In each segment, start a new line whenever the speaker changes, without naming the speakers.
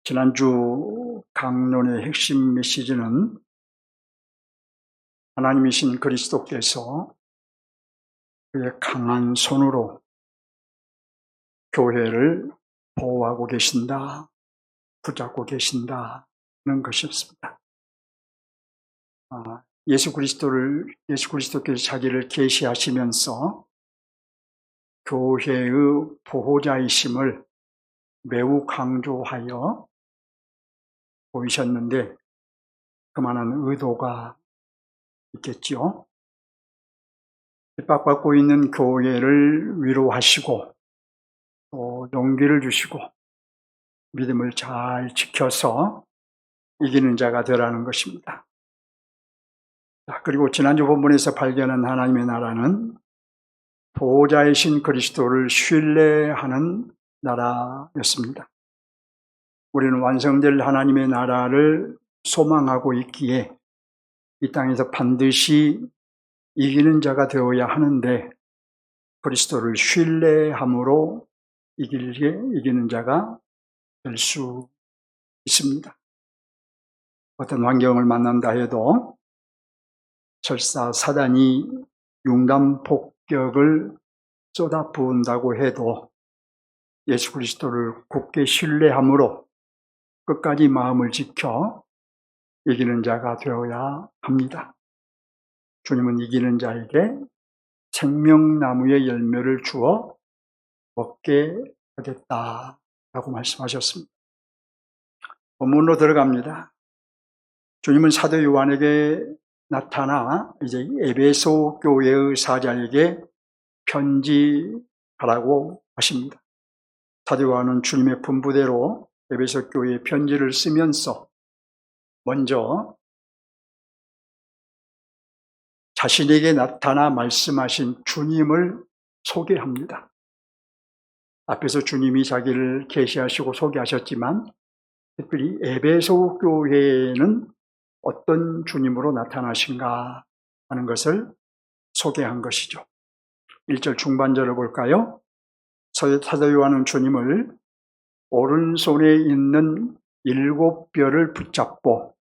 지난주 강론의 핵심 메시지는 하나님이신 그리스도께서 그의 강한 손으로 교회를 보호하고 계신다, 붙잡고 계신다는 것이었습니다. 예수 그리스도께서 자기를 계시하시면서 교회의 보호자이심을 매우 강조하여 보이셨는데 그만한 의도가 있겠지요. 핍박받고 있는 교회를 위로하시고 또 용기를 주시고 믿음을 잘 지켜서 이기는 자가 되라는 것입니다. 그리고 지난주 본문에서 발견한 하나님의 나라는 보호자이신 그리스도를 신뢰하는 나라였습니다. 우리는 완성될 하나님의 나라를 소망하고 있기에 이 땅에서 반드시 이기는 자가 되어야 하는데 그리스도를 신뢰함으로 이기는 자가 될 수 있습니다. 어떤 환경을 만난다 해도 설사 사단이 융단 폭격을 쏟아부은다고 해도 예수 그리스도를 굳게 신뢰함으로 끝까지 마음을 지켜 이기는 자가 되어야 합니다. 주님은 이기는 자에게 생명나무의 열매를 주어 먹게 하겠다라고 말씀하셨습니다. 본문으로 들어갑니다. 주님은 사도 요한에게 나타나 이제 에베소 교회의 사자에게 편지하라고 하십니다. 사도 요한은 주님의 분부대로 에베소 교회에 편지를 쓰면서 먼저 자신에게 나타나 말씀하신 주님을 소개합니다. 앞에서 주님이 자기를 계시하시고 소개하셨지만 특별히 에베소 교회에는 어떤 주님으로 나타나신가 하는 것을 소개한 것이죠. 1절 중반절을 볼까요? 사도 요한은 주님을 오른손에 있는 7별을 붙잡고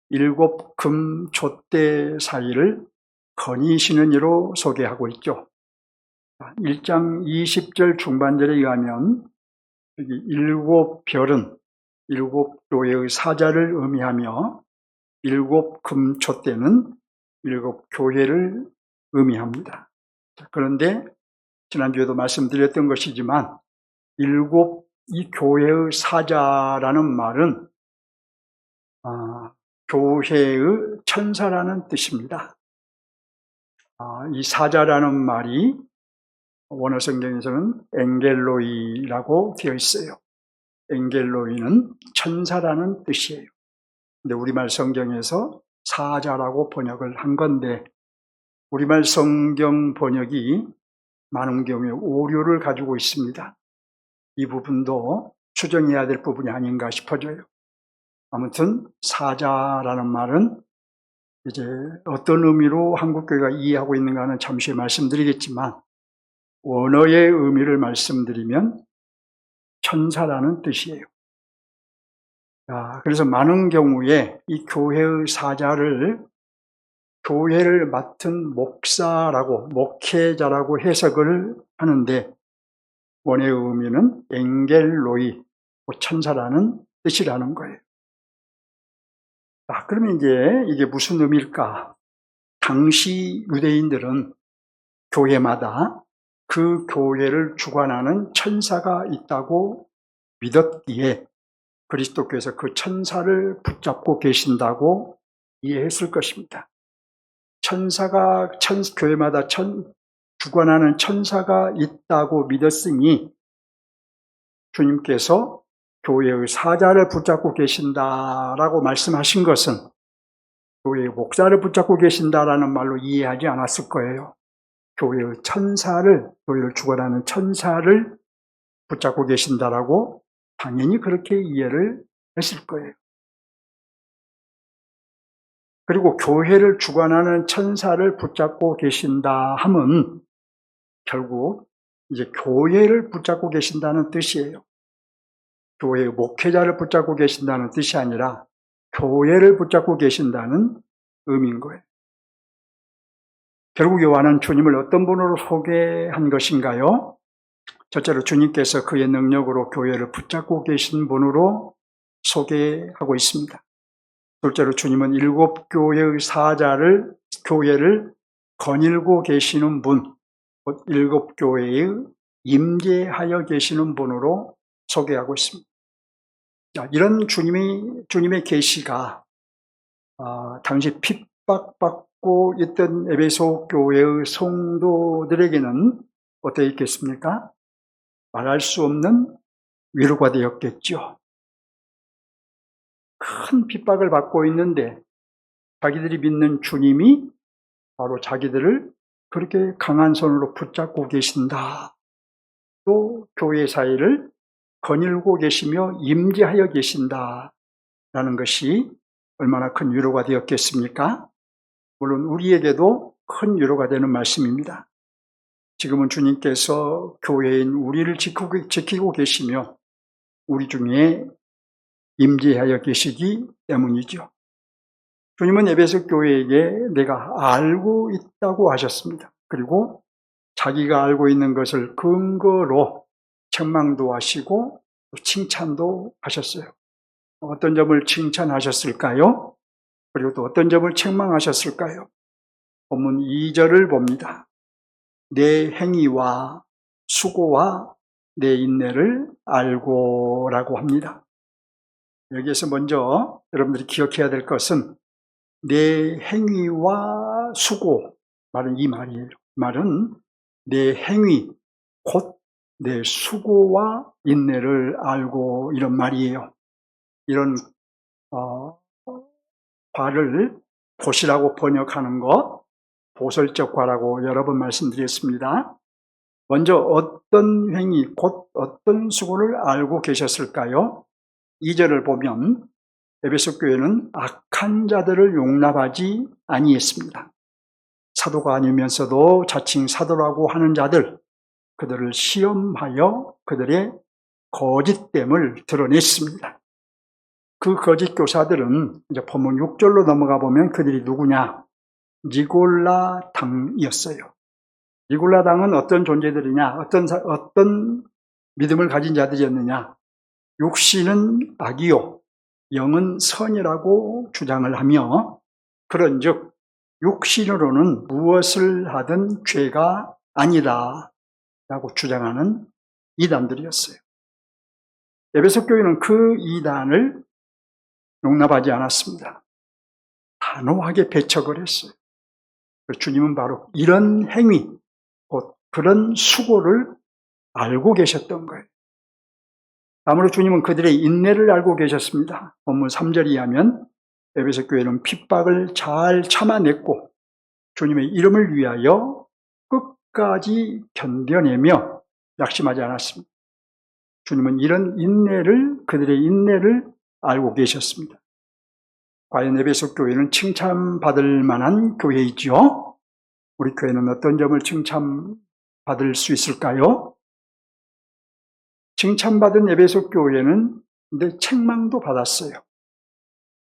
7 금 촛대 사이를 거니시는 이로 소개하고 있죠. 1장 20절 중반절에 의하면 여기 7별은 7교회의 사자를 의미하며 7 금 촛대는 7 교회를 의미합니다. 그런데 지난주에도 말씀드렸던 것이지만 이 교회의 사자라는 말은 교회의 천사라는 뜻입니다. 이 사자라는 말이 원어 성경에서는 엥겔로이라고 되어 있어요. 엥겔로이는 천사라는 뜻이에요. 근데 우리말 성경에서 사자라고 번역을 한 건데 우리말 성경 번역이 많은 경우에 오류를 가지고 있습니다. 이 부분도 수정해야 될 부분이 아닌가 싶어져요. 아무튼 사자라는 말은 이제 어떤 의미로 한국교회가 이해하고 있는가는 잠시 후에 말씀드리겠지만 원어의 의미를 말씀드리면 천사라는 뜻이에요. 그래서 많은 경우에 이 교회의 사자를 교회를 맡은 목사라고 목회자라고 해석을 하는데 원의 의미는 엥겔로이 천사라는 뜻이라는 거예요. 그러면 이제 이게 무슨 의미일까? 당시 유대인들은 교회마다 그 교회를 주관하는 천사가 있다고 믿었기에 그리스도께서 그 천사를 붙잡고 계신다고 이해했을 것입니다. 교회마다 주관하는 천사가 있다고 믿었으니 주님께서 교회의 사자를 붙잡고 계신다라고 말씀하신 것은 교회의 목사를 붙잡고 계신다라는 말로 이해하지 않았을 거예요. 교회의 교회를 주관하는 천사를 붙잡고 계신다라고 당연히 그렇게 이해를 했을 거예요. 그리고 교회를 주관하는 천사를 붙잡고 계신다 하면 결국 이제 교회를 붙잡고 계신다는 뜻이에요. 교회의 목회자를 붙잡고 계신다는 뜻이 아니라 교회를 붙잡고 계신다는 의미인 거예요. 결국 요한은 주님을 어떤 분으로 소개한 것인가요? 첫째로 주님께서 그의 능력으로 교회를 붙잡고 계신 분으로 소개하고 있습니다. 둘째로 주님은 7 교회의 사자를, 교회를 거닐고 계시는 분, 곧 7 교회의 임재하여 계시는 분으로 소개하고 있습니다. 자, 이런 주님의 계시가 당시 핍박받고 있던 에베소 교회의 성도들에게는 어떻게 있겠습니까? 말할 수 없는 위로가 되었겠죠. 큰 핍박을 받고 있는데 자기들이 믿는 주님이 바로 자기들을 그렇게 강한 손으로 붙잡고 계신다. 또 교회 사이를 거닐고 계시며 임재하여 계신다라는 것이 얼마나 큰 위로가 되었겠습니까? 물론 우리에게도 큰 위로가 되는 말씀입니다. 지금은 주님께서 교회인 우리를 지키고 계시며 우리 중에 임재하여 계시기 때문이죠. 주님은 에베소 교회에게 내가 알고 있다고 하셨습니다. 그리고 자기가 알고 있는 것을 근거로 책망도 하시고 칭찬도 하셨어요. 어떤 점을 칭찬하셨을까요? 그리고 또 어떤 점을 책망하셨을까요? 본문 2절을 봅니다. 내 행위와 수고와 내 인내를 알고 라고 합니다. 여기에서 먼저 여러분들이 기억해야 될 것은 내 행위와 수고, 말은 이 말이에요. 말은 내 행위, 곧 내 수고와 인내를 알고 이런 말이에요. 이런 과를 보시라고 번역하는 것, 보설적과라고 여러 번 말씀드렸습니다. 먼저 어떤 행위, 곧 어떤 수고를 알고 계셨을까요? 2절을 보면 에베소 교회는 악한 자들을 용납하지 아니했습니다. 사도가 아니면서도 자칭 사도라고 하는 자들, 그들을 시험하여 그들의 거짓됨을 드러냈습니다. 그 거짓 교사들은 이제 본문 6절로 넘어가 보면 그들이 누구냐? 니골라 당이었어요. 니골라 당은 어떤 존재들이냐? 어떤 믿음을 가진 자들이었느냐? 육신은 악이요, 영은 선이라고 주장을 하며, 그런즉 육신으로는 무엇을 하든 죄가 아니다 라고 주장하는 이단들이었어요. 에베소 교회는 그 이단을 용납하지 않았습니다. 단호하게 배척을 했어요. 주님은 바로 이런 행위, 곧 그런 수고를 알고 계셨던 거예요. 다음으로 주님은 그들의 인내를 알고 계셨습니다. 본문 3절에 의하면 에베소 교회는 핍박을 잘 참아냈고 주님의 이름을 위하여 끝까지 견뎌내며 낙심하지 않았습니다. 주님은 이런 그들의 인내를 알고 계셨습니다. 과연 에베소 교회는 칭찬받을 만한 교회이지요? 우리 교회는 어떤 점을 칭찬받을 수 있을까요? 칭찬받은 에베소 교회는 근데 책망도 받았어요.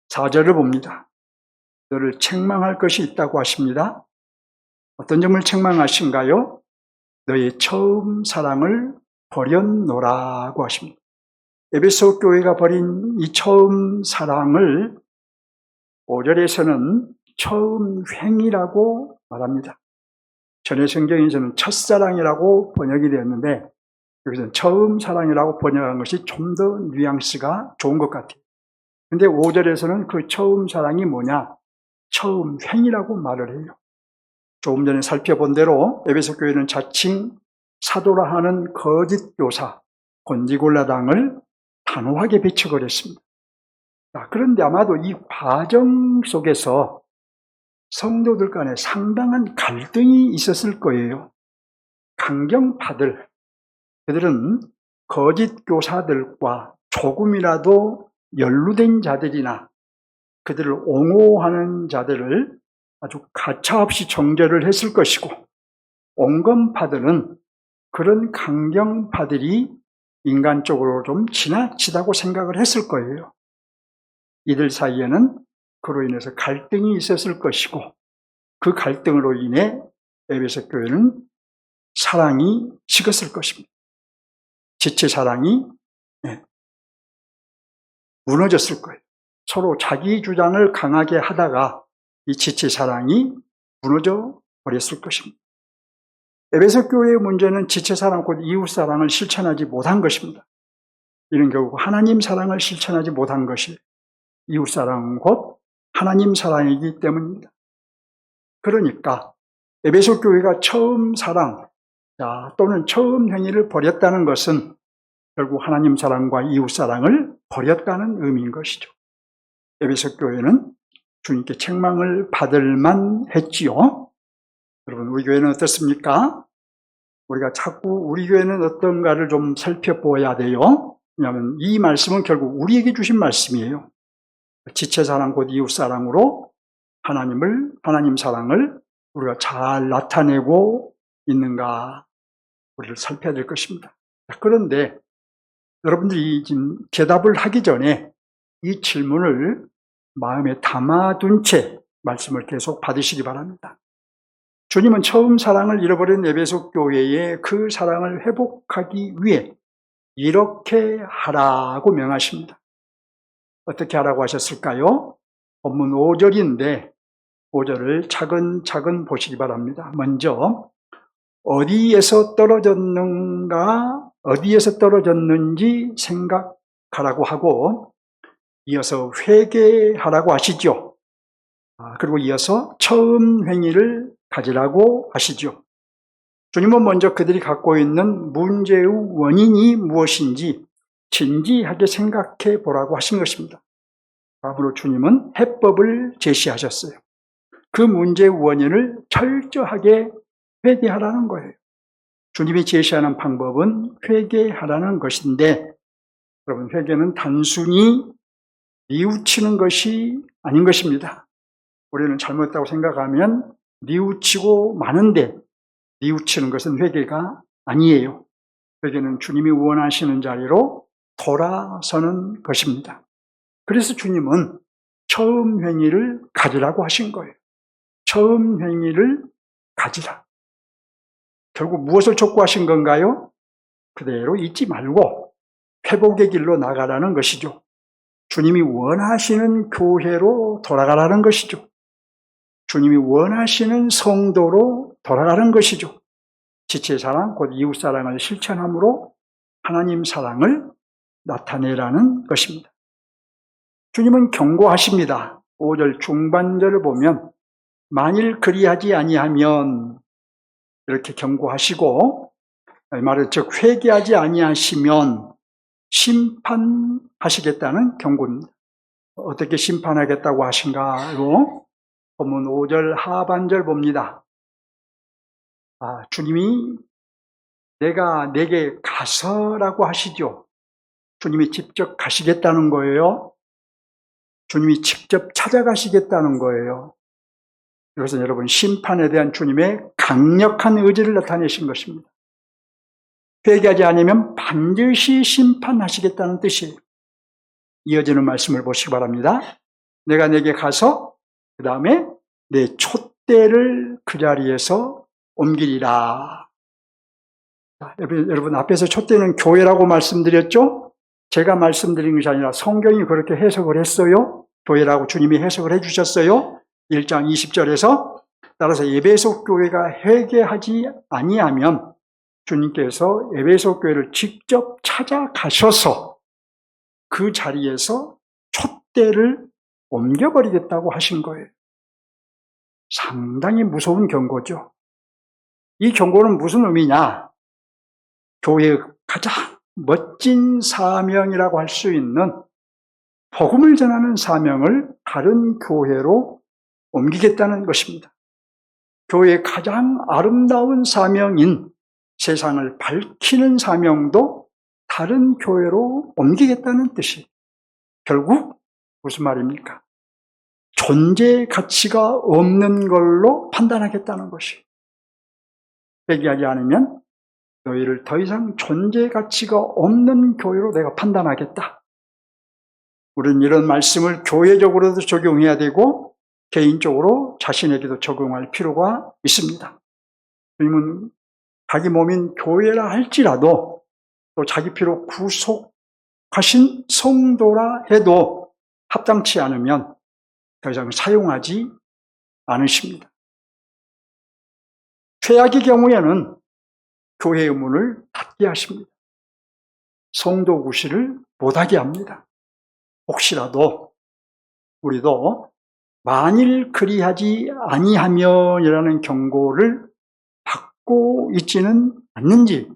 4절을 봅니다. 너를 책망할 것이 있다고 하십니다. 어떤 점을 책망하신가요? 너의 처음 사랑을 버렸노라고 하십니다. 에베소 교회가 버린 이 처음 사랑을 5절에서는 처음 횡이라고 말합니다. 전에 성경에서는 첫사랑이라고 번역이 되었는데 여기서는 처음 사랑이라고 번역한 것이 좀 더 뉘앙스가 좋은 것 같아요. 근데 5절에서는 그 처음 사랑이 뭐냐? 처음 횡이라고 말을 해요. 조금 전에 살펴본 대로 에베소 교회는 자칭 사도라 하는 거짓 교사 니골라 당을 단호하게 배척을 했습니다. 그런데 아마도 이 과정 속에서 성도들 간에 상당한 갈등이 있었을 거예요. 강경파들, 그들은 거짓 교사들과 조금이라도 연루된 자들이나 그들을 옹호하는 자들을 아주 가차없이 정죄를 했을 것이고, 온건파들은 그런 강경파들이 인간적으로 좀 지나치다고 생각을 했을 거예요. 이들 사이에는 그로 인해서 갈등이 있었을 것이고, 그 갈등으로 인해 에베소 교회는 사랑이 식었을 것입니다. 지체 사랑이 무너졌을 거예요. 서로 자기 주장을 강하게 하다가 이 지체 사랑이 무너져 버렸을 것입니다. 에베소 교회의 문제는 지체 사랑 곧 이웃 사랑을 실천하지 못한 것입니다. 이는 결국 하나님 사랑을 실천하지 못한 것이 이웃 사랑 곧 하나님 사랑이기 때문입니다. 그러니까 에베소 교회가 처음 사랑 또는 처음 행위를 버렸다는 것은 결국 하나님 사랑과 이웃 사랑을 버렸다는 의미인 것이죠. 에베소 교회는 주님께 책망을 받을 만했지요. 여러분, 우리 교회는 어떻습니까? 우리가 자꾸 우리 교회는 어떤가를 좀 살펴보아야 돼요. 왜냐하면 이 말씀은 결국 우리에게 주신 말씀이에요. 지체 사랑 곧 이웃 사랑으로 하나님 사랑을 우리가 잘 나타내고 있는가 우리를 살펴야 될 것입니다. 그런데 여러분들이 지금 대답을 하기 전에 이 질문을 마음에 담아둔 채 말씀을 계속 받으시기 바랍니다. 주님은 처음 사랑을 잃어버린 에베소 교회에 그 사랑을 회복하기 위해 이렇게 하라고 명하십니다. 어떻게 하라고 하셨을까요? 본문 5절인데 5절을 차근차근 보시기 바랍니다. 먼저 어디에서 떨어졌는지 생각하라고 하고, 이어서 회개하라고 하시죠. 그리고 이어서 처음 행위를 가지라고 하시죠. 주님은 먼저 그들이 갖고 있는 문제의 원인이 무엇인지 진지하게 생각해 보라고 하신 것입니다. 다음으로 주님은 해법을 제시하셨어요. 그 문제의 원인을 철저하게 회개하라는 거예요. 주님이 제시하는 방법은 회개하라는 것인데, 여러분, 회개는 단순히 뉘우치는 것이 아닌 것입니다. 우리는 잘못했다고 생각하면 뉘우치고 마는데, 뉘우치는 것은 회개가 아니에요. 회개는 주님이 원하시는 자리로 돌아서는 것입니다. 그래서 주님은 처음 행위를 가지라고 하신 거예요. 처음 행위를 가지라. 결국 무엇을 촉구하신 건가요? 그대로 잊지 말고 회복의 길로 나가라는 것이죠. 주님이 원하시는 교회로 돌아가라는 것이죠. 주님이 원하시는 성도로 돌아가는 것이죠. 지체 사랑, 곧 이웃 사랑을 실천함으로 하나님 사랑을 나타내라는 것입니다. 주님은 경고하십니다. 5절 중반절을 보면 만일 그리하지 아니하면 이렇게 경고하시고, 말은 즉 회개하지 아니하시면 심판하시겠다는 경고입니다. 어떻게 심판하겠다고 하신가로 본문 5절 하반절 봅니다. 주님이 내게 가서라고 하시죠. 주님이 직접 가시겠다는 거예요. 주님이 직접 찾아가시겠다는 거예요. 이것은 여러분 심판에 대한 주님의 강력한 의지를 나타내신 것입니다. 회개하지 않으면 반드시 심판하시겠다는 뜻이에요. 이어지는 말씀을 보시기 바랍니다. 내가 내게 가서 그 다음에 내 촛대를 그 자리에서 옮기리라. 여러분 앞에서 촛대는 교회라고 말씀드렸죠? 제가 말씀드린 것이 아니라 성경이 그렇게 해석을 했어요. 교회라고 주님이 해석을 해주셨어요. 1장 20절에서 따라서 에베소 교회가 회개하지 아니하면 주님께서 에베소 교회를 직접 찾아가셔서 그 자리에서 촛대를 옮겨버리겠다고 하신 거예요. 상당히 무서운 경고죠. 이 경고는 무슨 의미냐? 교회의 가장 멋진 사명이라고 할 수 있는 복음을 전하는 사명을 다른 교회로 옮기겠다는 것입니다. 교회의 가장 아름다운 사명인 세상을 밝히는 사명도 다른 교회로 옮기겠다는 뜻이 결국 무슨 말입니까? 존재 가치가 없는 걸로 판단하겠다는 것이. 회개하지 않으면 너희를 더 이상 존재 가치가 없는 교회로 내가 판단하겠다. 우리는 이런 말씀을 교회적으로도 적용해야 되고 개인적으로 자신에게도 적용할 필요가 있습니다. 주님은 자기 몸인 교회라 할지라도 또 자기 피로 구속하신 성도라 해도 합당치 않으면 더 이상 사용하지 않으십니다. 최악의 경우에는 교회의 문을 닫게 하십니다. 성도 구실을 못하게 합니다. 혹시라도 우리도 만일 그리하지 아니하면이라는 경고를 받고 있지는 않는지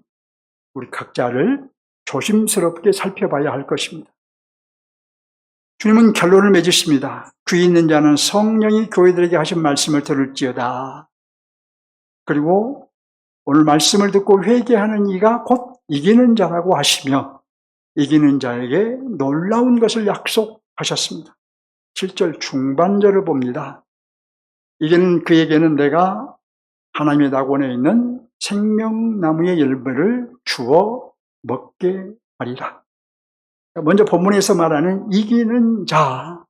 우리 각자를 조심스럽게 살펴봐야 할 것입니다. 주님은 결론을 맺으십니다. 귀 있는 자는 성령이 교회들에게 하신 말씀을 들을지어다. 그리고 오늘 말씀을 듣고 회개하는 이가 곧 이기는 자라고 하시며 이기는 자에게 놀라운 것을 약속하셨습니다. 7절 중반절을 봅니다. 이기는 그에게는 내가 하나님의 낙원에 있는 생명나무의 열매를 주어 먹게 하리라. 먼저 본문에서 말하는 이기는 자는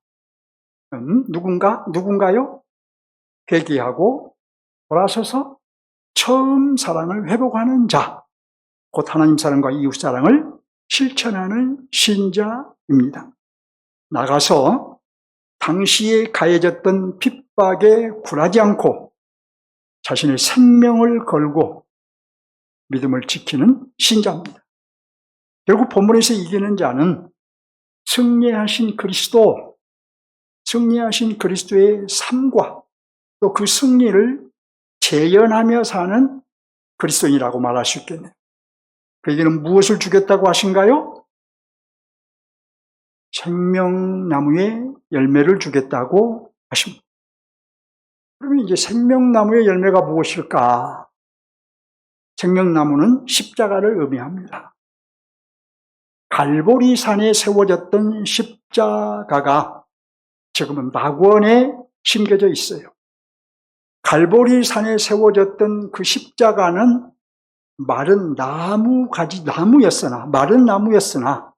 누군가요? 회개하고 돌아서서 처음 사랑을 회복하는 자, 곧 하나님 사랑과 이웃 사랑을 실천하는 신자입니다. 나가서 당시에 가해졌던 핍박에 굴하지 않고 자신의 생명을 걸고 믿음을 지키는 신자입니다. 결국 본문에서 이기는 자는 승리하신 그리스도의 삶과 또 그 승리를 재현하며 사는 그리스도인이라고 말할 수 있겠네요. 그에게는 무엇을 주겠다고 하신가요? 생명나무의 열매를 주겠다고 하십니다. 그러면 이제 생명나무의 열매가 무엇일까? 생명나무는 십자가를 의미합니다. 갈보리 산에 세워졌던 십자가가 지금은 낙원에 심겨져 있어요. 갈보리 산에 세워졌던 그 십자가는 마른 나무였으나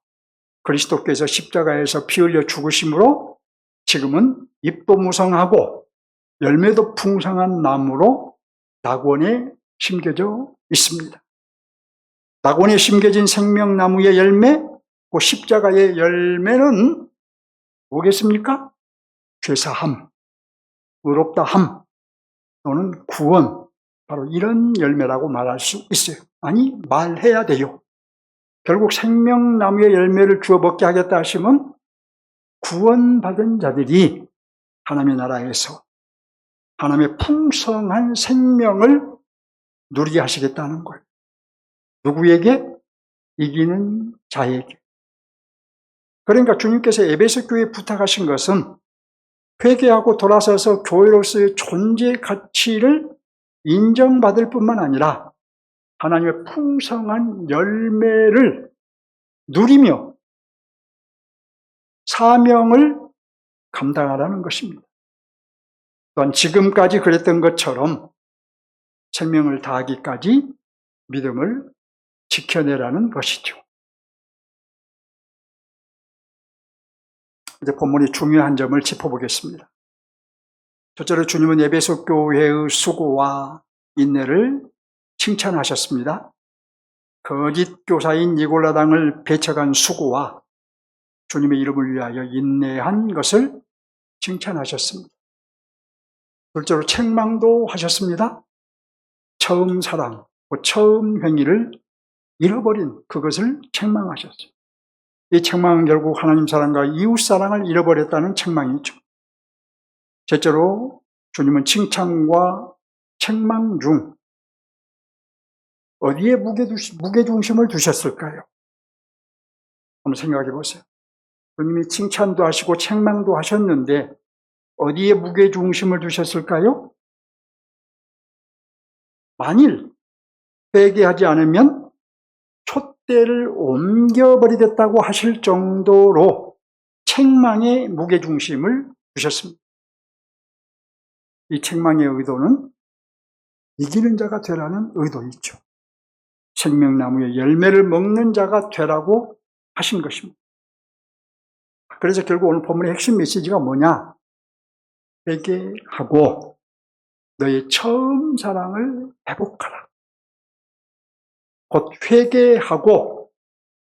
그리스도께서 십자가에서 피 흘려 죽으심으로 지금은 잎도 무성하고 열매도 풍성한 나무로 낙원에 심겨져 있습니다. 낙원에 심겨진 생명나무의 열매, 그 십자가의 열매는 뭐겠습니까? 죄사함, 의롭다함, 또는 구원, 바로 이런 열매라고 말할 수 있어요. 아니, 말해야 돼요. 결국 생명나무의 열매를 주어 먹게 하겠다 하시면 구원받은 자들이 하나님의 나라에서 하나님의 풍성한 생명을 누리게 하시겠다는 거예요. 누구에게? 이기는 자에게. 그러니까 주님께서 에베소 교회에 부탁하신 것은 회개하고 돌아서서 교회로서의 존재 가치를 인정받을 뿐만 아니라 하나님의 풍성한 열매를 누리며 사명을 감당하라는 것입니다. 또한 지금까지 그랬던 것처럼 생명을 다하기까지 믿음을 지켜내라는 것이죠. 이제 본문의 중요한 점을 짚어보겠습니다. 첫째로 주님은 에베소 교회의 수고와 인내를 칭찬하셨습니다. 거짓 교사인 니골라당을 배척한 수고와 주님의 이름을 위하여 인내한 것을 칭찬하셨습니다. 둘째로 책망도 하셨습니다. 처음 사랑, 처음 행위를 잃어버린 그것을 책망하셨어요. 이 책망은 결국 하나님 사랑과 이웃 사랑을 잃어버렸다는 책망이죠. 셋째로 주님은 칭찬과 책망 중 어디에 무게중심을 두셨을까요? 한번 생각해 보세요. 주님이 칭찬도 하시고 책망도 하셨는데 어디에 무게중심을 두셨을까요? 만일 회개하지 않으면 촛대를 옮겨버리겠다고 하실 정도로 책망에 무게중심을 두셨습니다. 이 책망의 의도는 이기는 자가 되라는 의도이죠. 생명나무의 열매를 먹는 자가 되라고 하신 것입니다. 그래서 결국 오늘 본문의 핵심 메시지가 뭐냐? 회개하고 너의 처음 사랑을 회복하라. 곧 회개하고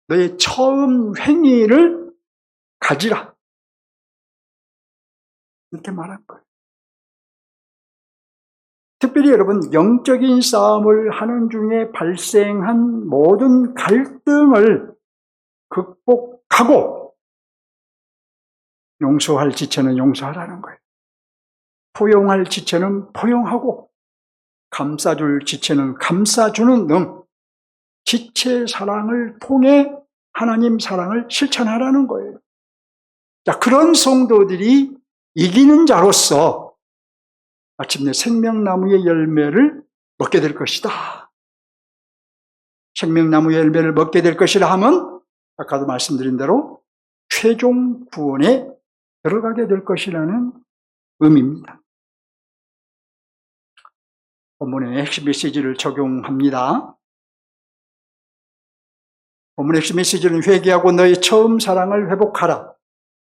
너의 처음 행위를 가지라. 이렇게 말한 거예요. 특별히 여러분, 영적인 싸움을 하는 중에 발생한 모든 갈등을 극복하고 용서할 지체는 용서하라는 거예요. 포용할 지체는 포용하고 감싸줄 지체는 감싸주는 등 지체 사랑을 통해 하나님 사랑을 실천하라는 거예요. 자, 그런 성도들이 이기는 자로서 마침내 생명나무의 열매를 먹게 될 것이다. 생명나무의 열매를 먹게 될 것이라 하면 아까도 말씀드린 대로 최종 구원에 들어가게 될 것이라는 의미입니다. 본문의 핵심 메시지를 적용합니다. 본문의 핵심 메시지는 회개하고 너의 처음 사랑을 회복하라.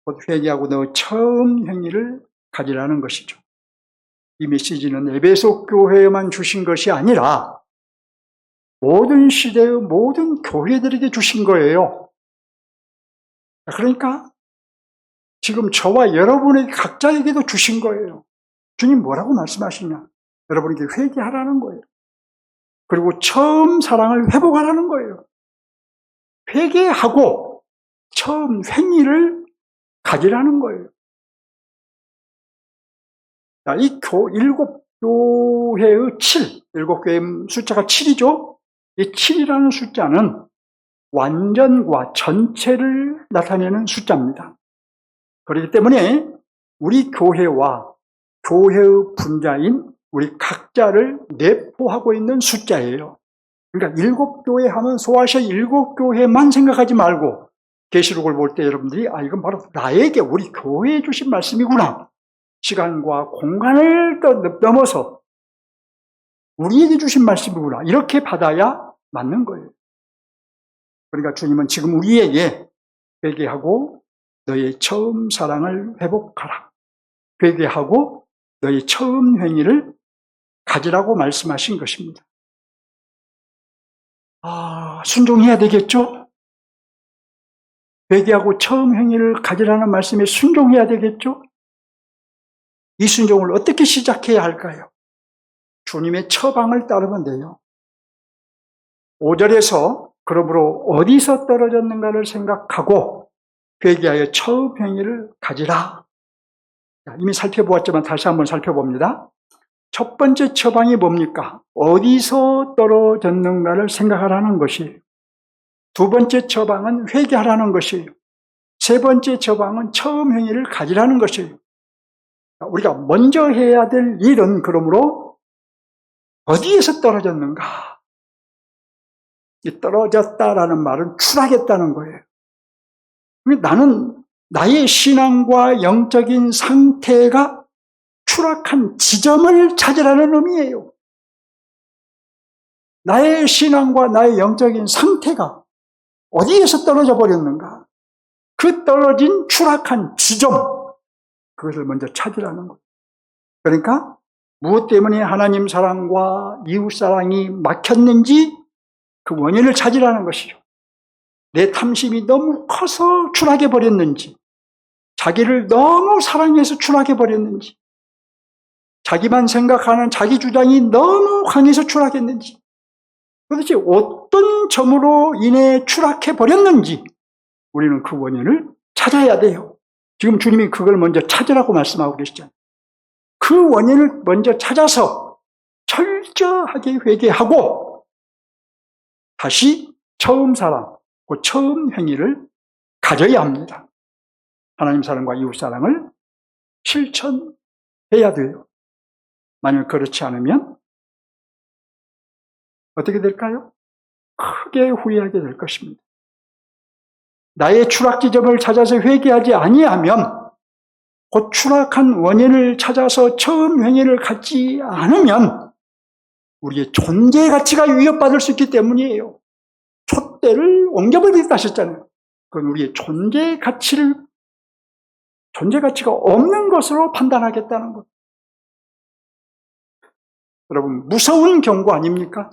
곧 회개하고 너의 처음 행위를 가지라는 것이죠. 이 메시지는 에베소 교회에만 주신 것이 아니라 모든 시대의 모든 교회들에게 주신 거예요. 그러니까 지금 저와 여러분에게 각자에게도 주신 거예요. 주님 뭐라고 말씀하시냐? 여러분에게 회개하라는 거예요. 그리고 처음 사랑을 회복하라는 거예요. 회개하고 처음 행위를 가지라는 거예요. 자, 이 일곱 교회의 7, 일곱 교회 숫자가 7이죠? 이 7이라는 숫자는 완전과 전체를 나타내는 숫자입니다. 그렇기 때문에 우리 교회와 교회의 분자인 우리 각자를 내포하고 있는 숫자예요. 그러니까 일곱 교회 하면 소아시아 일곱 교회만 생각하지 말고 계시록을 볼 때 여러분들이 이건 바로 나에게 우리 교회에 주신 말씀이구나. 시간과 공간을 넘어서 우리에게 주신 말씀이구나. 이렇게 받아야 맞는 거예요. 그러니까 주님은 지금 우리에게 회개하고 너의 처음 사랑을 회복하라. 회개하고 너의 처음 행위를 가지라고 말씀하신 것입니다. 순종해야 되겠죠? 회개하고 처음 행위를 가지라는 말씀에 순종해야 되겠죠? 이 순종을 어떻게 시작해야 할까요? 주님의 처방을 따르면 돼요. 5절에서 그러므로 어디서 떨어졌는가를 생각하고 회개하여 처음 행위를 가지라. 이미 살펴보았지만 다시 한번 살펴봅니다. 첫 번째 처방이 뭡니까? 어디서 떨어졌는가를 생각하라는 것이에요. 두 번째 처방은 회개하라는 것이에요. 세 번째 처방은 처음 행위를 가지라는 것이에요. 우리가 먼저 해야 될 일은 그러므로 어디에서 떨어졌는가? 이 떨어졌다라는 말은 추락했다는 거예요. 나는 나의 신앙과 영적인 상태가 추락한 지점을 찾으라는 의미예요. 나의 신앙과 나의 영적인 상태가 어디에서 떨어져 버렸는가? 그 떨어진 추락한 지점, 그것을 먼저 찾으라는 거예요. 그러니까 무엇 때문에 하나님 사랑과 이웃 사랑이 막혔는지 그 원인을 찾으라는 것이죠. 내 탐심이 너무 커서 추락해 버렸는지, 자기를 너무 사랑해서 추락해 버렸는지, 자기만 생각하는 자기 주장이 너무 강해서 추락했는지, 도대체 어떤 점으로 인해 추락해 버렸는지 우리는 그 원인을 찾아야 돼요. 지금 주님이 그걸 먼저 찾으라고 말씀하고 계시잖아요. 그 원인을 먼저 찾아서 철저하게 회개하고 다시 처음 사랑, 그 처음 행위를 가져야 합니다. 하나님 사랑과 이웃 사랑을 실천해야 돼요. 만약 그렇지 않으면 어떻게 될까요? 크게 후회하게 될 것입니다. 나의 추락 지점을 찾아서 회개하지 아니하면, 곧 추락한 원인을 찾아서 처음 행위를 갖지 않으면 우리의 존재 가치가 위협받을 수 있기 때문이에요. 촛대를 옮겨버리겠다 하셨잖아요. 그건 우리의 존재 가치가 없는 것으로 판단하겠다는 것. 여러분, 무서운 경고 아닙니까?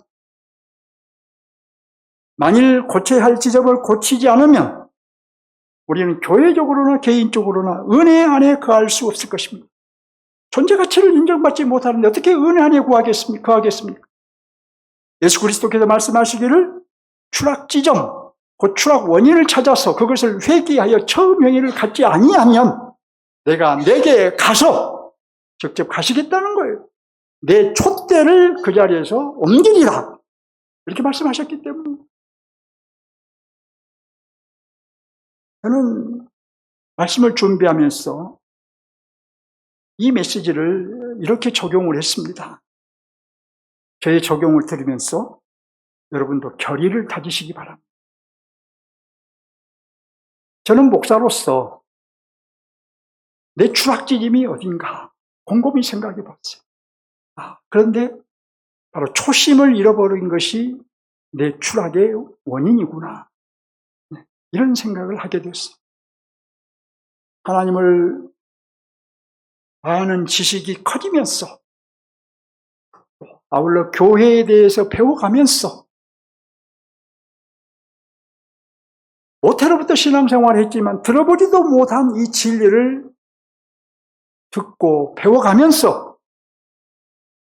만일 고쳐야 할 지점을 고치지 않으면 우리는 교회적으로나 개인적으로나 은혜 안에 거할 수 없을 것입니다. 존재 가치를 인정받지 못하는데 어떻게 은혜 안에 거하겠습니까? 예수 그리스도께서 말씀하시기를 추락 지점, 그 추락 원인을 찾아서 그것을 회개하여 처음 행위를 갖지 아니하면 내게 가서 직접 가시겠다는 거예요. 내 촛대를 그 자리에서 옮기리라. 이렇게 말씀하셨기 때문에 저는 말씀을 준비하면서 이 메시지를 이렇게 적용을 했습니다. 저의 적용을 들으면서 여러분도 결의를 다지시기 바랍니다. 저는 목사로서 내 추락지점이 어딘가 곰곰이 생각해 봤어요. 그런데 바로 초심을 잃어버린 것이 내 추락의 원인이구나. 이런 생각을 하게 됐어요. 하나님을 아는 지식이 커지면서 아울러 교회에 대해서 배워가면서 모태로부터 신앙생활을 했지만 들어보지도 못한 이 진리를 듣고 배워가면서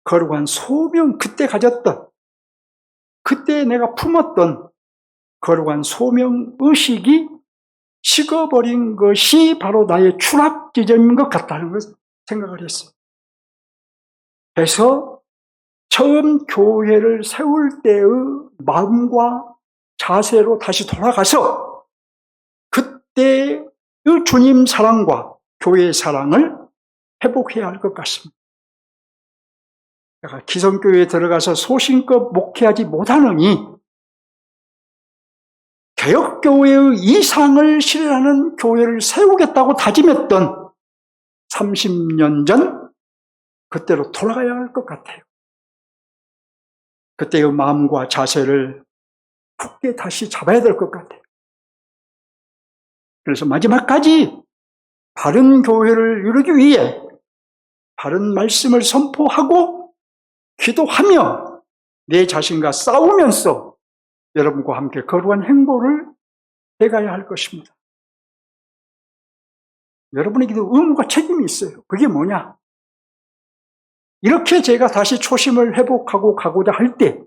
거룩한 소명, 그때 가졌던, 그때 내가 품었던 거룩한 소명의식이 식어버린 것이 바로 나의 추락 지점인 것 같다는 것을 생각을 했어요. 그래서 처음 교회를 세울 때의 마음과 자세로 다시 돌아가서 그때의 주님 사랑과 교회의 사랑을 회복해야 할 것 같습니다. 내가 기성교회에 들어가서 소신껏 목회하지 못하느니 개혁교회의 이상을 실현하는 교회를 세우겠다고 다짐했던 30년 전 그때로 돌아가야 할 것 같아요. 그때의 마음과 자세를 굳게 다시 잡아야 될 것 같아요. 그래서 마지막까지 바른 교회를 이루기 위해 바른 말씀을 선포하고 기도하며 내 자신과 싸우면서 여러분과 함께 거룩한 행보를 해가야 할 것입니다. 여러분에게도 의무가 책임이 있어요. 그게 뭐냐? 이렇게 제가 다시 초심을 회복하고 가고자 할 때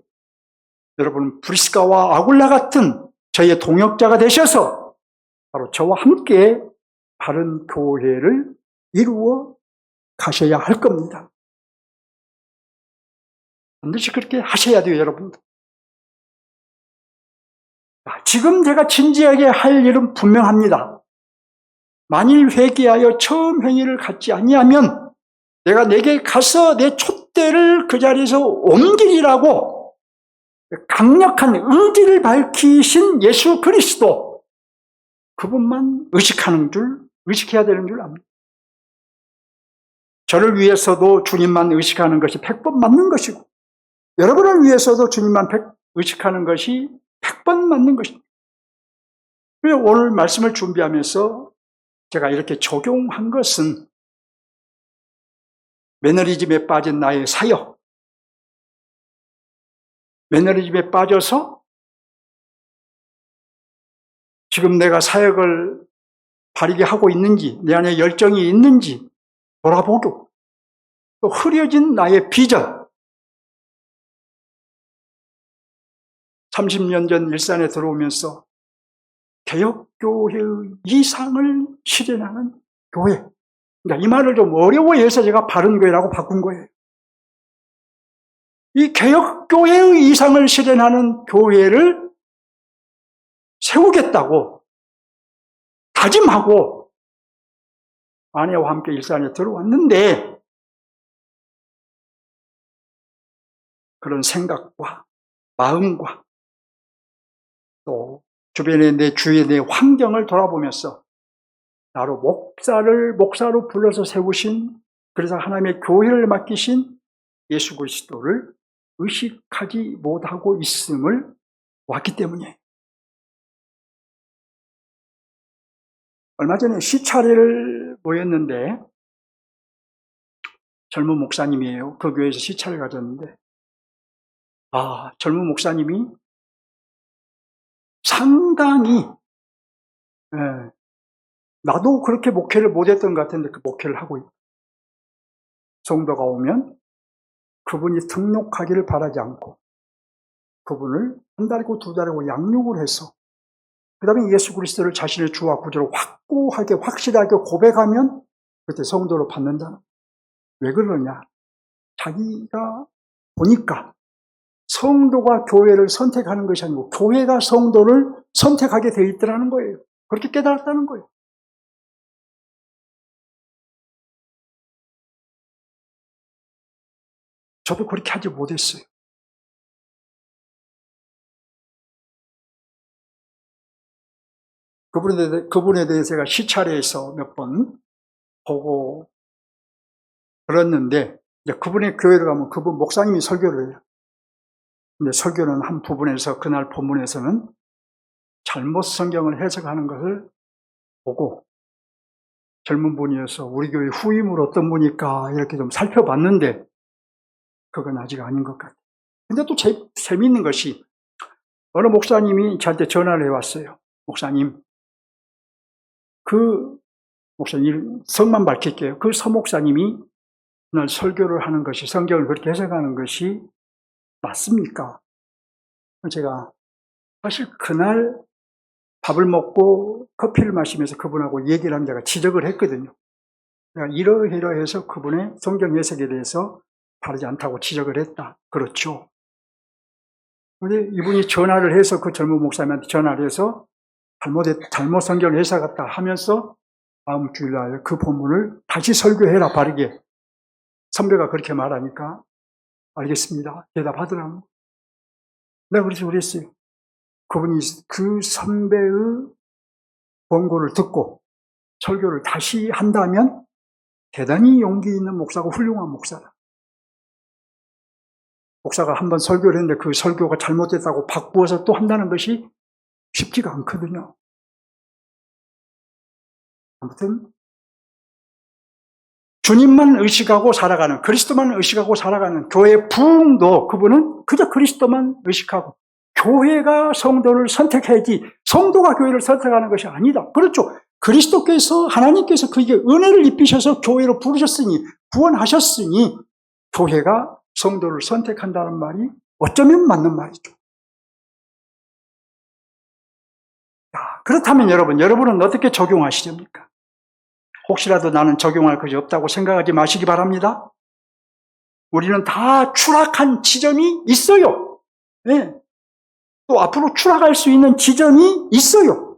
여러분 브리스가와 아굴라 같은 저의 동역자가 되셔서 바로 저와 함께 바른 교회를 이루어 가셔야 할 겁니다. 반드시 그렇게 하셔야 돼요, 여러분도. 지금 제가 진지하게 할 일은 분명합니다. 만일 회개하여 처음 행위를 갖지 아니하면 내게 가서 내 촛대를 그 자리에서 옮기리라고 강력한 의지를 밝히신 예수 그리스도, 그분만 의식해야 되는 줄 압니다. 저를 위해서도 주님만 의식하는 것이 100번 맞는 것이고 여러분을 위해서도 주님만 의식하는 것이 100번 맞는 것입니다. 그래서 오늘 말씀을 준비하면서 제가 이렇게 적용한 것은 매너리즘에 빠진 나의 사역, 매너리즘에 빠져서 지금 내가 사역을 바르게 하고 있는지, 내 안에 열정이 있는지 돌아보고, 또 흐려진 나의 비전, 30년 전 일산에 들어오면서 개혁교회의 이상을 실현하는 교회. 그러니까 이 말을 좀 어려워해서 제가 바른 교회라고 바꾼 거예요. 이 개혁교회의 이상을 실현하는 교회를 세우겠다고 다짐하고 아내와 함께 일산에 들어왔는데 그런 생각과 마음과 또 주변의 내 주위의 내 환경을 돌아보면서 나로 목사로 불러서 세우신, 그래서 하나님의 교회를 맡기신 예수 그리스도를 의식하지 못하고 있음을 왔기 때문에 얼마 전에 시차례를 모였는데 젊은 목사님이에요. 그 교회에서 시차를 가졌는데 젊은 목사님이 상당히 나도 그렇게 목회를 못했던 것 같은데 그 목회를 하고 있고 성도가 오면 그분이 등록하기를 바라지 않고 그분을 한 달이고 두 달이고 양육을 해서 그 다음에 예수 그리스도를 자신의 주와 구주로 확고하게 확실하게 고백하면 그때 성도로 받는다. 왜 그러냐? 자기가 보니까 성도가 교회를 선택하는 것이 아니고 교회가 성도를 선택하게 되어 있더라는 거예요. 그렇게 깨달았다는 거예요. 저도 그렇게 하지 못했어요. 그분에 대해서 제가 시차례에서 몇 번 보고 들었는데, 이제 그분의 교회를 가면 그분 목사님이 설교를 해요. 근데 설교는 한 부분에서 그날 본문에서는 잘못 성경을 해석하는 것을 보고 젊은 분이어서 우리 교회 후임을 어떤 분일까 이렇게 좀 살펴봤는데 그건 아직 아닌 것 같아요. 근데 또 재미있는 것이 어느 목사님이 저한테 전화를 해왔어요. 목사님, 목사님 성만 밝힐게요. 그 서목사님이 그날 설교를 하는 것이 성경을 그렇게 해석하는 것이 맞습니까? 제가 사실 그날 밥을 먹고 커피를 마시면서 그분하고 얘기를 하면 제가 지적을 했거든요. 내가 이러이러해서 그분의 성경 해석에 대해서 바르지 않다고 지적을 했다. 그렇죠. 근데 이분이 전화를 해서 그 젊은 목사님한테 전화를 해서 잘못 성경 해석했다 하면서 다음 주일날 그 본문을 다시 설교해라 바르게. 선배가 그렇게 말하니까 알겠습니다. 대답하더라고요. 내가 그랬어요. 그분이 그 선배의 권고를 듣고 설교를 다시 한다면 대단히 용기 있는 목사고 훌륭한 목사다. 목사가 한번 설교를 했는데 그 설교가 잘못됐다고 바꾸어서 또 한다는 것이 쉽지가 않거든요. 아무튼 주님만 의식하고 살아가는, 그리스도만 의식하고 살아가는 교회 부흥도 그분은 그저 그리스도만 의식하고 교회가 성도를 선택해야지 성도가 교회를 선택하는 것이 아니다. 그렇죠. 그리스도께서 하나님께서 그에게 은혜를 입히셔서 교회로 부르셨으니 구원하셨으니 교회가 성도를 선택한다는 말이 어쩌면 맞는 말이죠. 그렇다면 여러분은 어떻게 적용하시렵니까? 혹시라도 나는 적용할 것이 없다고 생각하지 마시기 바랍니다. 우리는 다 추락한 지점이 있어요. 네. 또 앞으로 추락할 수 있는 지점이 있어요.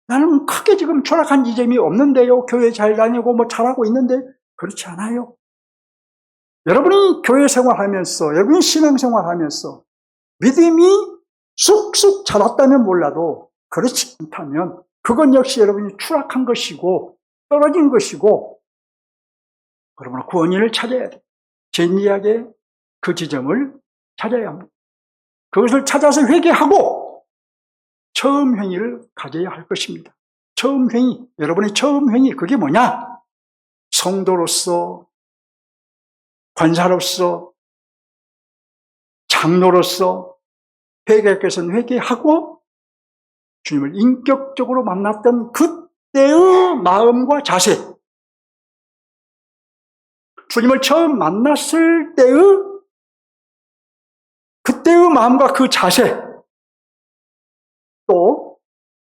나는 크게 지금 추락한 지점이 없는데요. 교회 잘 다니고 뭐 잘하고 있는데 그렇지 않아요. 여러분이 교회 생활하면서, 여러분이 신앙생활하면서 믿음이 쑥쑥 자랐다면 몰라도 그렇지 않다면 그건 역시 여러분이 추락한 것이고 떨어진 것이고 그러므로 그 원인을 찾아야 돼요. 진지하게 그 지점을 찾아야 합니다. 그것을 찾아서 회개하고 처음 행위를 가져야 할 것입니다. 처음 행위, 여러분의 처음 행위 그게 뭐냐? 성도로서, 관사로서, 장로로서 회개할 것은 회개하고 주님을 인격적으로 만났던 그때의 마음과 자세, 주님을 처음 만났을 그때의 마음과 그 자세, 또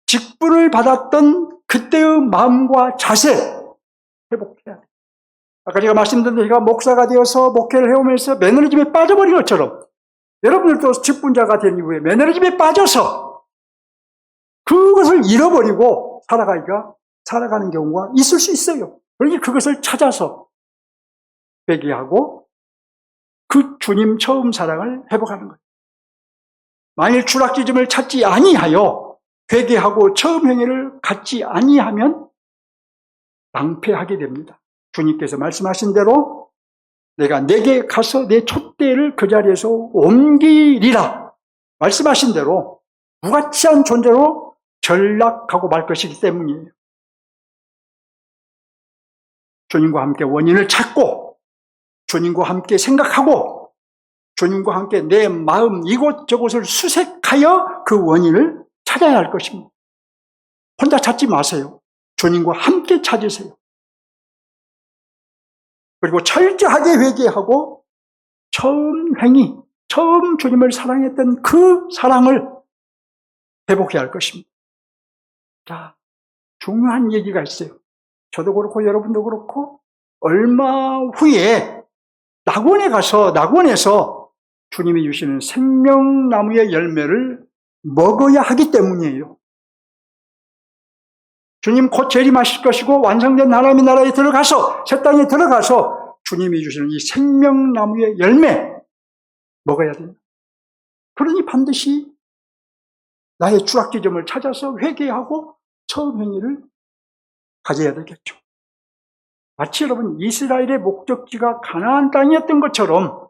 직분을 받았던 그때의 마음과 자세 회복해야 돼요. 아까 제가 말씀드린 대로 제가 목사가 되어서 목회를 해오면서 매너리즘에 빠져버린 것처럼 여러분들도 직분자가 된 이후에 매너리즘에 빠져서 그것을 잃어버리고 살아가는 경우가 있을 수 있어요. 그러니 그것을 찾아서 회개하고 그 주님 처음 사랑을 회복하는 거예요. 만일 추락지점을 찾지 아니하여 회개하고 처음 행위를 갖지 아니하면 낭패하게 됩니다. 주님께서 말씀하신 대로 내가 내게 가서 내 촛대를 그 자리에서 옮기리라 말씀하신 대로 무가치한 존재로 전락하고 말 것이기 때문이에요. 주님과 함께 원인을 찾고 주님과 함께 생각하고 주님과 함께 내 마음 이곳저곳을 수색하여 그 원인을 찾아야 할 것입니다. 혼자 찾지 마세요. 주님과 함께 찾으세요. 그리고 철저하게 회개하고 처음 주님을 사랑했던 그 사랑을 회복해야 할 것입니다. 자, 중요한 얘기가 있어요. 저도 그렇고 여러분도 그렇고 얼마 후에 낙원에서 주님이 주시는 생명나무의 열매를 먹어야 하기 때문이에요. 주님 곧 재림하실 것이고 완성된 하나님의 나라에 들어가서 새 땅에 들어가서 주님이 주시는 이 생명나무의 열매 먹어야 됩니다. 그러니 반드시 나의 추락지점을 찾아서 회개하고 처음 행위를 가져야 되겠죠. 마치 여러분 이스라엘의 목적지가 가나안 땅이었던 것처럼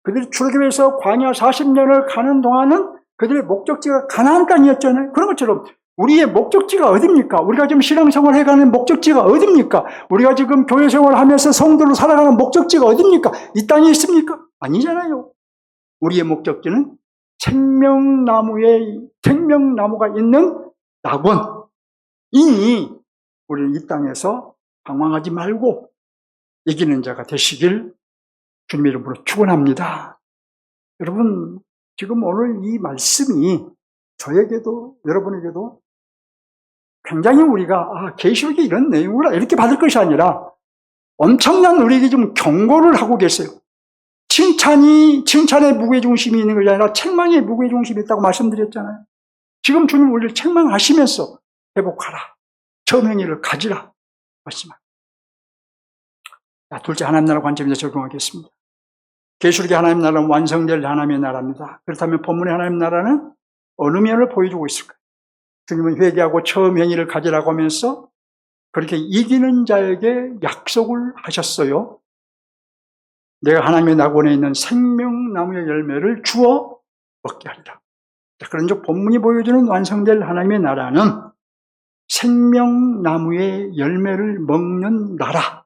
그들이 출애굽해서 광야 40년을 가는 동안은 그들의 목적지가 가나안 땅이었잖아요. 그런 것처럼 우리의 목적지가 어딥니까? 우리가 지금 신앙생활 해가는 목적지가 어딥니까? 우리가 지금 교회생활 하면서 성도로 살아가는 목적지가 어딥니까? 이 땅에 있습니까? 아니잖아요. 우리의 목적지는 생명나무가 있는 낙원이니 우리는 이 땅에서 방황하지 말고 이기는 자가 되시길 주님의 이름으로 축원합니다. 여러분, 지금 오늘 이 말씀이 저에게도 여러분에게도 굉장히 우리가 계시록이 이런 내용이구나 이렇게 받을 것이 아니라 엄청난 우리에게 좀 경고를 하고 계세요. 칭찬의 무게중심이 있는 것이 아니라 책망의 무게중심이 있다고 말씀드렸잖아요. 지금 주님 우리를 책망하시면서 회복하라. 처음 행위를 가지라. 말씀합니다. 둘째 하나님 나라 관점에서 적용하겠습니다. 계시록의 하나님 나라는 완성될 하나님의 나라입니다. 그렇다면 본문의 하나님 나라는 어느 면을 보여주고 있을까요? 주님은 회개하고 처음 행위를 가지라고 하면서 그렇게 이기는 자에게 약속을 하셨어요. 내가 하나님의 낙원에 있는 생명나무의 열매를 주어 먹게 하리라. 그런즉 본문이 보여주는 완성될 하나님의 나라는 생명나무의 열매를 먹는 나라.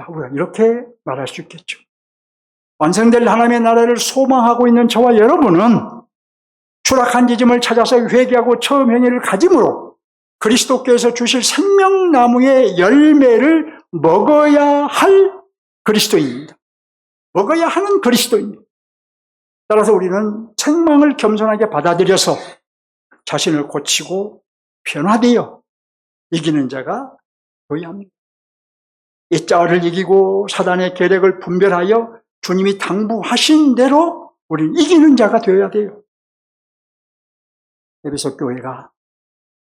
우리가 이렇게 말할 수 있겠죠. 완성될 하나님의 나라를 소망하고 있는 저와 여러분은 추락한 지점을 찾아서 회개하고 처음 행위를 가짐으로 그리스도께서 주실 생명나무의 열매를 먹어야 할 그리스도인입니다. 먹어야 하는 그리스도입니다. 따라서 우리는 책망을 겸손하게 받아들여서 자신을 고치고 변화되어 이기는 자가 되어야 합니다. 이 자를 이기고 사단의 계략을 분별하여 주님이 당부하신 대로 우리는 이기는 자가 되어야 돼요. 에베소 교회가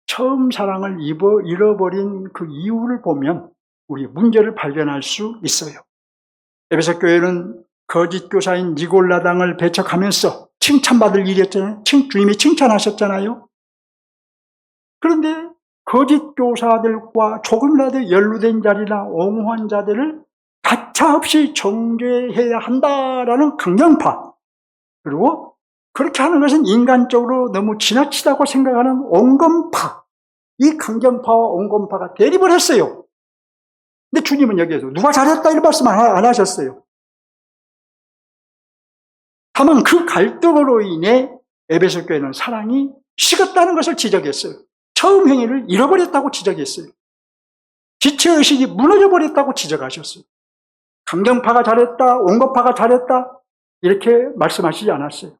처음 사랑을 잃어버린 그 이유를 보면 우리 문제를 발견할 수 있어요. 에베소 교회는 거짓 교사인 니골라당을 배척하면서 칭찬받을 일이었잖아요. 주님이 칭찬하셨잖아요. 그런데 거짓 교사들과 조금이라도 연루된 자리나 옹호한 자들을 가차없이 정죄해야 한다라는 강경파, 그리고 그렇게 하는 것은 인간적으로 너무 지나치다고 생각하는 온건파, 이 강경파와 온건파가 대립을 했어요. 근데 주님은 여기에서 누가 잘했다 이런 말씀 안 하셨어요. 다만 그 갈등으로 인해 에베소 교회는 사랑이 식었다는 것을 지적했어요. 처음 행위를 잃어버렸다고 지적했어요. 지체의식이 무너져버렸다고 지적하셨어요. 강경파가 잘했다, 온건파가 잘했다 이렇게 말씀하시지 않았어요.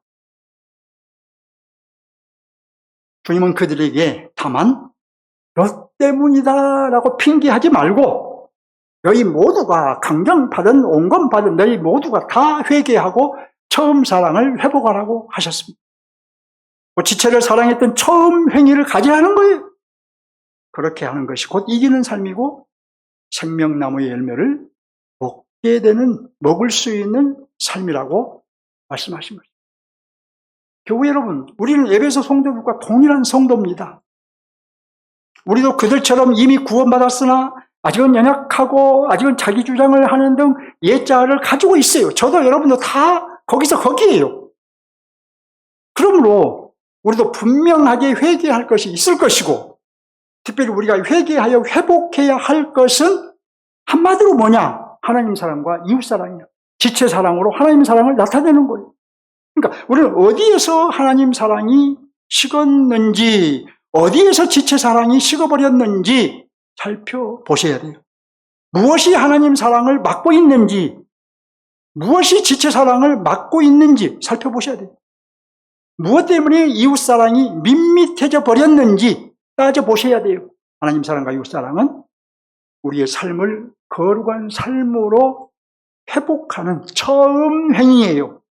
주님은 그들에게 다만 너 때문이다라고 핑계하지 말고 너희 모두가 강경파든 온건파든 너희 모두가 다 회개하고 처음 사랑을 회복하라고 하셨습니다. 지체를 사랑했던 처음 행위를 가져야 하는 거예요. 그렇게 하는 것이 곧 이기는 삶이고 생명나무의 열매를 먹을 수 있는 삶이라고 말씀하신 거죠. 교회 여러분, 우리는 에베소 성도들과 동일한 성도입니다. 우리도 그들처럼 이미 구원받았으나 아직은 연약하고 아직은 자기 주장을 하는 등 옛자를 가지고 있어요. 저도 여러분도 다 거기서 거기에요. 그러므로 우리도 분명하게 회개할 것이 있을 것이고, 특별히 우리가 회개하여 회복해야 할 것은 한마디로 뭐냐? 하나님 사랑과 이웃 사랑이야. 지체 사랑으로 하나님 사랑을 나타내는 거예요. 그러니까 우리는 어디에서 하나님 사랑이 식었는지, 어디에서 지체 사랑이 식어버렸는지 살펴보셔야 돼요. 무엇이 하나님 사랑을 막고 있는지, 무엇이 지체 사랑을 막고 있는지 살펴보셔야 돼요. 무엇 때문에 이웃 사랑이 밋밋해져 버렸는지 따져보셔야 돼요. 하나님 사랑과 이웃 사랑은 우리의 삶을 거룩한 삶으로 회복하는 처음 행위예요.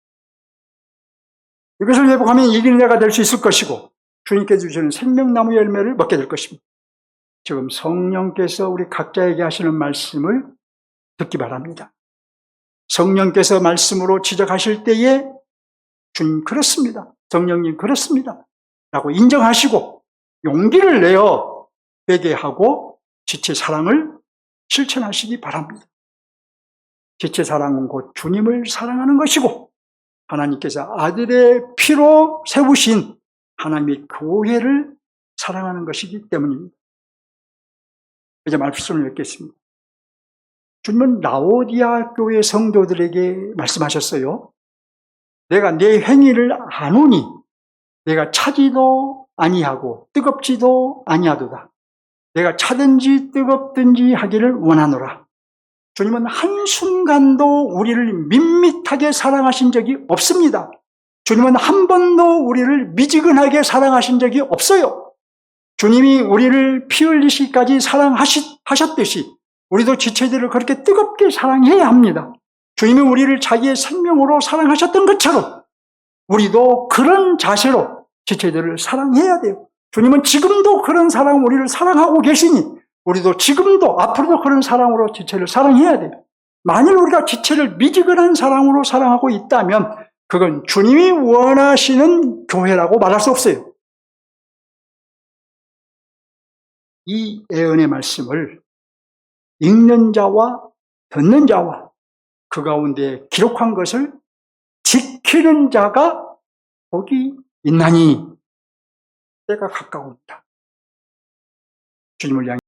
이것을 회복하면 이기는 자가 될 수 있을 것이고, 주님께서 주시는 생명나무 열매를 먹게 될 것입니다. 지금 성령께서 우리 각자에게 하시는 말씀을 듣기 바랍니다. 성령께서 말씀으로 지적하실 때에 주님 그렇습니다, 성령님 그렇습니다 라고 인정하시고 용기를 내어 회개하고 지체 사랑을 실천하시기 바랍니다. 지체 사랑은 곧 주님을 사랑하는 것이고, 하나님께서 아들의 피로 세우신 하나님의 교회를 사랑하는 것이기 때문입니다. 이제 말씀을 읽겠습니다. 주님은 라오디아 교회 성도들에게 말씀하셨어요. 내가 내 행위를 아노니 내가 차지도 아니하고 뜨겁지도 아니하도다. 내가 차든지 뜨겁든지 하기를 원하노라. 주님은 한순간도 우리를 밋밋하게 사랑하신 적이 없습니다. 주님은 한 번도 우리를 미지근하게 사랑하신 적이 없어요. 주님이 우리를 피 흘리시기까지 사랑하셨듯이 우리도 지체들을 그렇게 뜨겁게 사랑해야 합니다. 주님이 우리를 자기의 생명으로 사랑하셨던 것처럼 우리도 그런 자세로 지체들을 사랑해야 돼요. 주님은 지금도 그런 사랑 우리를 사랑하고 계시니 우리도 지금도 앞으로도 그런 사랑으로 지체를 사랑해야 돼요. 만일 우리가 지체를 미지근한 사랑으로 사랑하고 있다면 그건 주님이 원하시는 교회라고 말할 수 없어요. 이 예언의 말씀을 읽는 자와 듣는 자와 그 가운데 기록한 것을 지키는 자가 복이 있나니 때가 가까웁니다. 주님을 향해